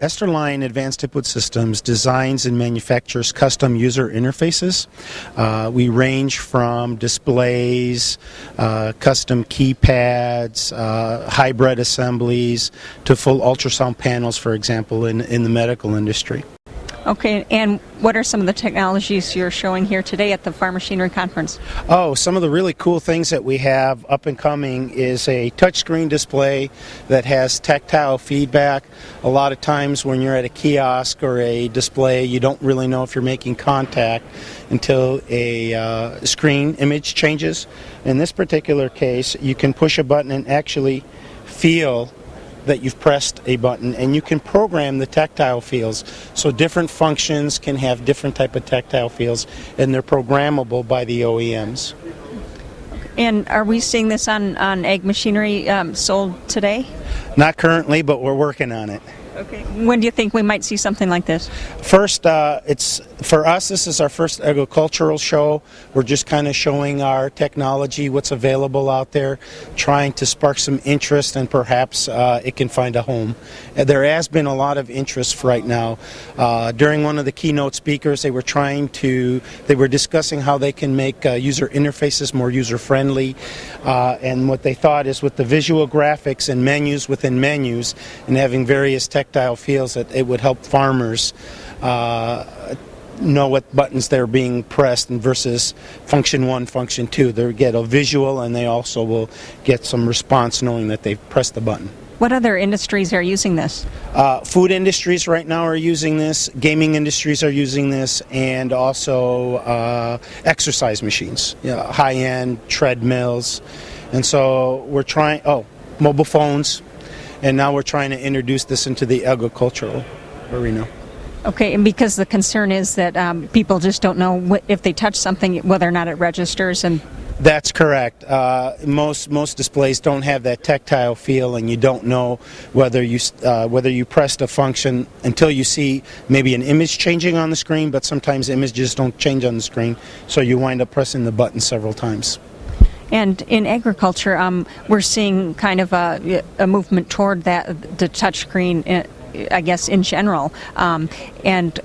Esterline Advanced Input Systems designs and manufactures custom user interfaces. We range from displays, custom keypads, hybrid assemblies, to full ultrasound panels, for example, in the medical industry. Okay, and what are some of the technologies you're showing here today at the Farm Machinery Conference? Oh, some of the really cool things that we have up and coming is a touchscreen display that has tactile feedback. A lot of times when you're at a kiosk or a display, you don't really know if you're making contact until a screen image changes. In this particular case, you can push a button and actually feel that you've pressed a button, and you can program the tactile feels. So different functions can have different type of tactile feels, and they're programmable by the OEMs. And are we seeing this on ag machinery sold today? Not currently, but we're working on it. Okay. When do you think we might see something like this? First, for us, this is our first agricultural show. We're just kind of showing our technology, what's available out there, trying to spark some interest, and perhaps it can find a home. There has been a lot of interest right now. During one of the keynote speakers, they were discussing how they can make user interfaces more user-friendly, and what they thought is with the visual graphics and menus within menus and having various tactile feels, that it would help farmers know what buttons they're being pressed, and versus function 1, function 2. They get a visual, and they also will get some response knowing that they've pressed the button. What other industries are using this? Food industries right now are using this, gaming industries are using this, and also exercise machines, high-end treadmills. And so we're trying, mobile phones, and now we're trying to introduce this into the agricultural arena. Okay, and because the concern is that people just don't know if they touch something, whether or not it registers. And that's correct. Most displays don't have that tactile feel, and you don't know whether you pressed a function until you see maybe an image changing on the screen. But sometimes images don't change on the screen, so you wind up pressing the button several times. And in agriculture, we're seeing kind of a movement toward that, the touchscreen, I guess, in general. And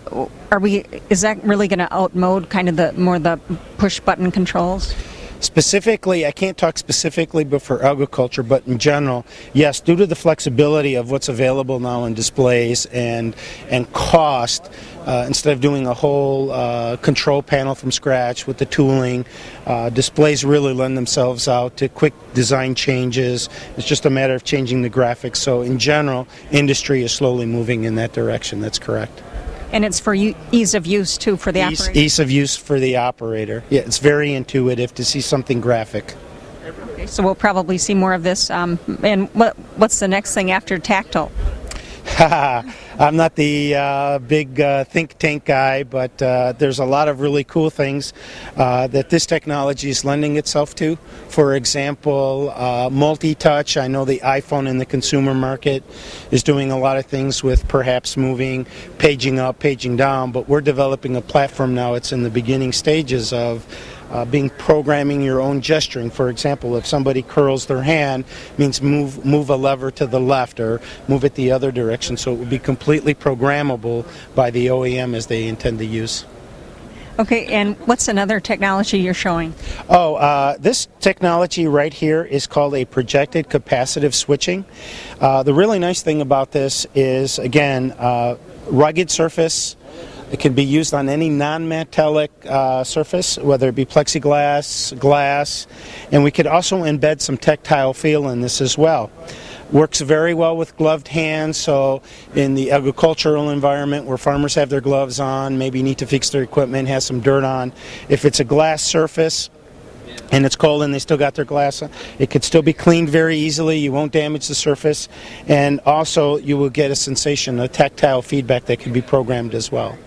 is that really going to outmode kind of the push button controls? Specifically, I can't talk specifically for agriculture, but in general, yes, due to the flexibility of what's available now in displays and cost, instead of doing a whole control panel from scratch with the tooling, displays really lend themselves out to quick design changes. It's just a matter of changing the graphics. So in general, industry is slowly moving in that direction. That's correct. And it's for ease of use, too, for the operator? Ease of use for the operator. Yeah, it's very intuitive to see something graphic. Okay, so we'll probably see more of this. And what's the next thing after tactile? I'm not the big think tank guy, but there's a lot of really cool things that this technology is lending itself to. For example, multi-touch. I know the iPhone in the consumer market is doing a lot of things with perhaps moving, paging up, paging down, but we're developing a platform now. It's in the beginning stages of programming your own gesturing. For example, if somebody curls their hand, means move a lever to the left or move it the other direction. So it would be completely programmable by the OEM as they intend to use. Okay, and what's another technology you're showing? This technology right here is called a projected capacitive switching. The really nice thing about this is, again, rugged surface. It can be used on any non-metallic surface, whether it be plexiglass, glass, and we could also embed some tactile feel in this as well. Works very well with gloved hands, so in the agricultural environment where farmers have their gloves on, maybe need to fix their equipment, has some dirt on. If it's a glass surface and it's cold and they still got their glass on, it could still be cleaned very easily. You won't damage the surface, and also you will get a sensation, a tactile feedback that can be programmed as well.